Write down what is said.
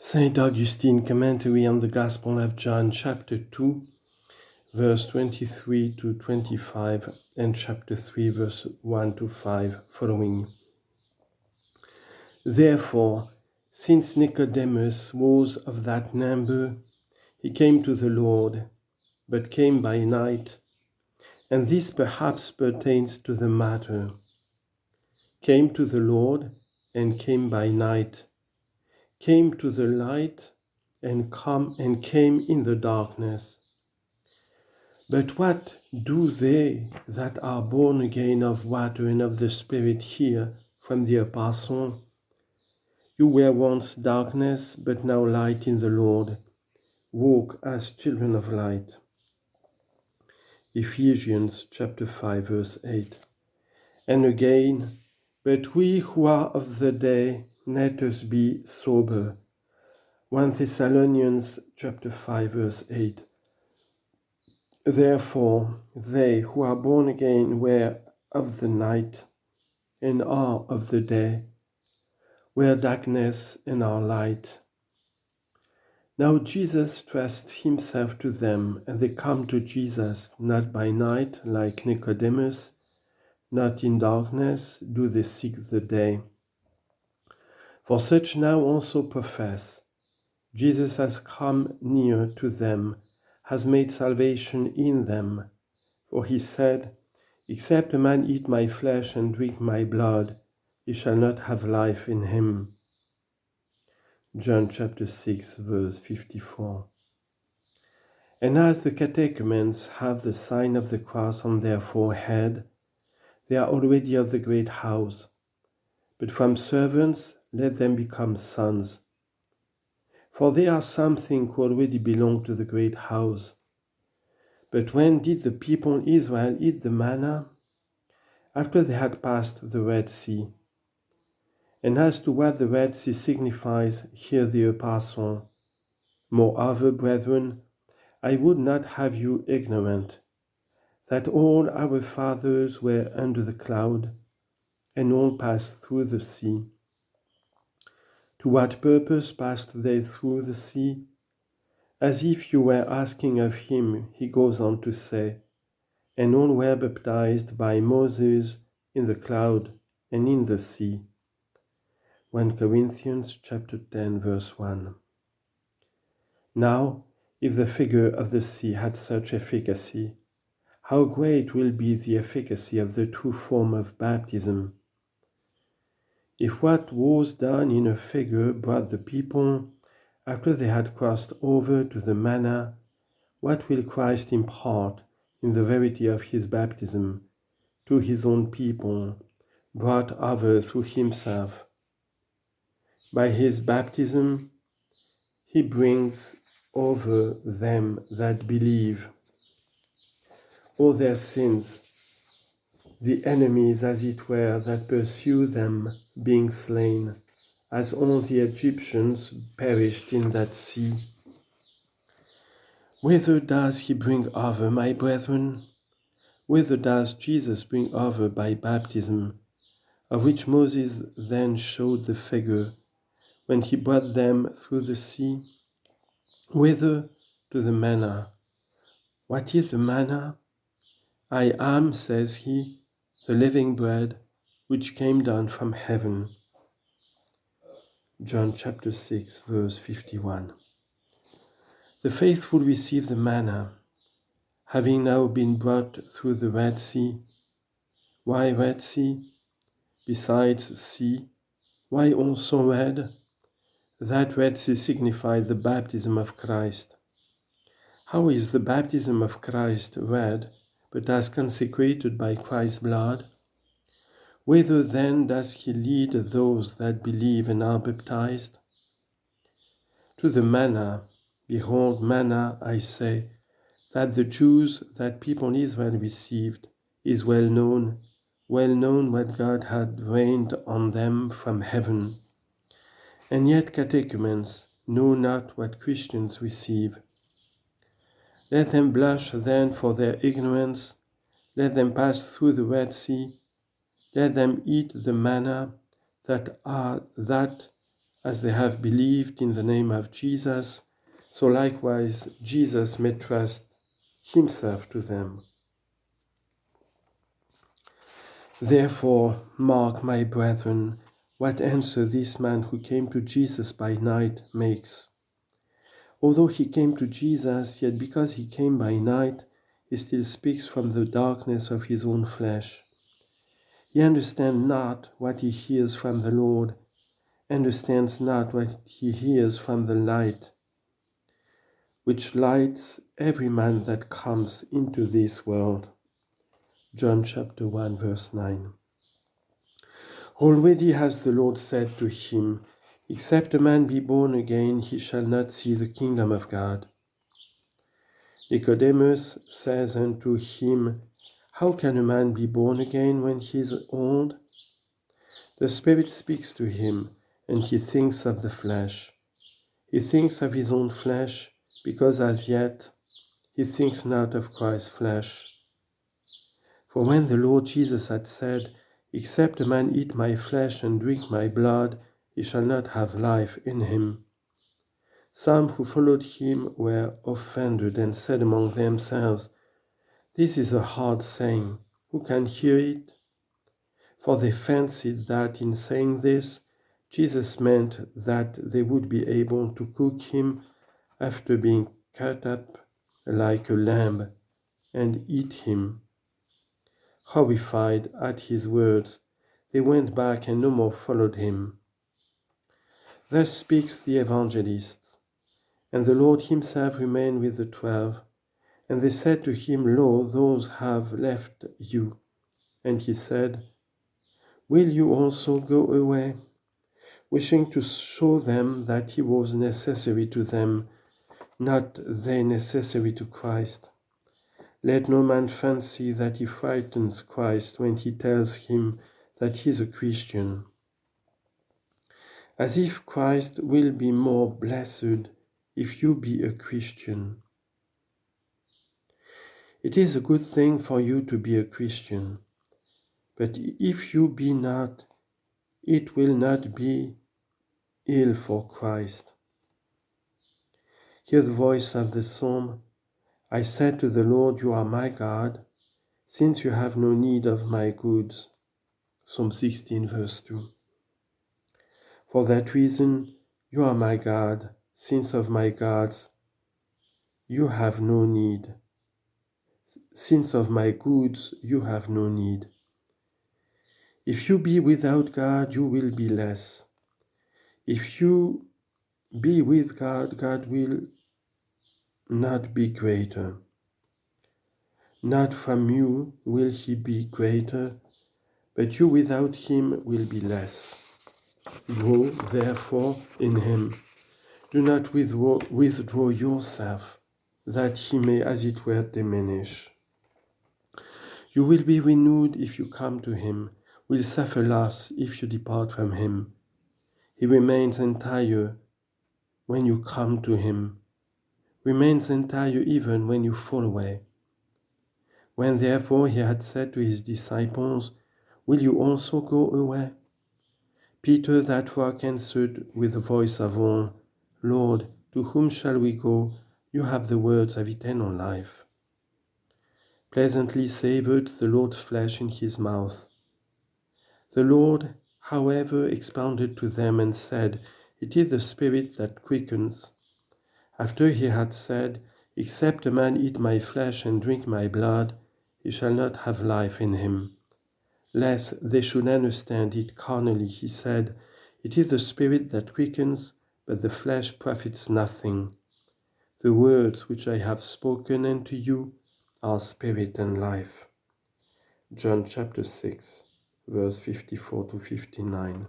St. Augustine Commentary on the Gospel of John, chapter 2, verse 23 to 25, and chapter 3, verse 1 to 5 following. Therefore, since Nicodemus was of that number, he came to the Lord, but came by night, and this perhaps pertains to the matter. Came to the Lord, and came by night. Came to the light, and came in the darkness. But what do they that are born again of water and of the Spirit hear from the apostle? You were once darkness, but now light in the Lord. Walk as children of light. Ephesians chapter 5, verse 8. And again, but we who are of the day, let us be sober. 1 Thessalonians chapter 5, verse 8. Therefore, they who are born again were of the night and are of the day, were darkness and are light. Now Jesus trusts himself to them, and they come to Jesus, not by night like Nicodemus, not in darkness do they seek the day. For such now also profess, Jesus has come near to them, has made salvation in them. For he said, Except a man eat my flesh and drink my blood, he shall not have life in him. John chapter 6, verse 54. And as the catechumens have the sign of the cross on their forehead, they are already of the great house. But from servants let them become sons. For they are something who already belong to the great house. But when did the people Israel eat the manna? After they had passed the Red Sea. And as to what the Red Sea signifies, hear the apostle. Moreover, brethren, I would not have you ignorant, that all our fathers were under the cloud, and all passed through the sea. To what purpose passed they through the sea? As if you were asking of him, he goes on to say, and all were baptized by Moses in the cloud and in the sea. 1 Corinthians chapter 10, verse 1. Now, if the figure of the sea had such efficacy, how great will be the efficacy of the true form of baptism? If what was done in a figure brought the people, after they had crossed over to the manna, what will Christ impart in the verity of his baptism to his own people, brought over through himself? By his baptism, he brings over them that believe all their sins, the enemies, as it were, that pursue them, being slain, as all the Egyptians perished in that sea. Whither does he bring over, my brethren? Whither does Jesus bring over by baptism, of which Moses then showed the figure, when he brought them through the sea? Whither? To the manna. What is the manna? I am, says he, the living bread which came down from heaven. John chapter 6, verse 51. The faithful receive the manna, having now been brought through the Red Sea. Why Red Sea? Besides sea, why also red? That Red Sea signified the baptism of Christ. How is the baptism of Christ red, but as consecrated by Christ's blood? Whither then does he lead those that believe and are baptized? To the manna. Behold, manna, I say, that the Jews, that people Israel received, is well known what God had rained on them from heaven. And yet catechumens know not what Christians receive. Let them blush then for their ignorance, let them pass through the Red Sea, let them eat the manna that as they have believed in the name of Jesus, so likewise Jesus may trust himself to them. Therefore, mark, my brethren, what answer this man who came to Jesus by night makes. Although he came to Jesus, yet because he came by night, he still speaks from the darkness of his own flesh. He understands not what he hears from the Lord, understands not what he hears from the light, which lights every man that comes into this world. John chapter 1, verse 9. Already has the Lord said to him, except a man be born again, he shall not see the kingdom of God. Nicodemus says unto him, how can a man be born again when he is old? The Spirit speaks to him, and he thinks of the flesh. He thinks of his own flesh, because as yet he thinks not of Christ's flesh. For when the Lord Jesus had said, except a man eat my flesh and drink my blood, he shall not have life in him, some who followed him were offended and said among themselves, this is a hard saying, who can hear it? For they fancied that in saying this, Jesus meant that they would be able to cook him after being cut up like a lamb and eat him. Horrified at his words, they went back and no more followed him. Thus speaks the evangelist. And the Lord himself remained with the 12, and they said to him, lo, those have left you. And he said, will you also go away? Wishing to show them that he was necessary to them, not they necessary to Christ. Let no man fancy that he frightens Christ when he tells him that he is a Christian. As if Christ will be more blessed if you be a Christian. It is a good thing for you to be a Christian, but if you be not, it will not be ill for Christ. Hear the voice of the psalm, I said to the Lord, you are my God, since you have no need of my goods. Psalm 16, verse 2. For that reason, you are my God, since of my gods you have no need. Since of my goods you have no need. If you be without God, you will be less. If you be with God, God will not be greater. Not from you will he be greater, but you without him will be less. Grow, therefore, in him. Do not withdraw yourself, that he may, as it were, diminish. You will be renewed if you come to him, will suffer loss if you depart from him. He remains entire when you come to him, remains entire even when you fall away. When therefore he had said to his disciples, will you also go away? Peter that rock answered with the voice of all, Lord, to whom shall we go? You have the words of eternal life. Pleasantly savored the Lord's flesh in his mouth. The Lord, however, expounded to them and said, it is the Spirit that quickens. After he had said, except a man eat my flesh and drink my blood, he shall not have life in him. Lest they should understand it carnally, he said, it is the Spirit that quickens, but the flesh profits nothing. The words which I have spoken unto you are spirit and life. John chapter 6, verse 54 to 59.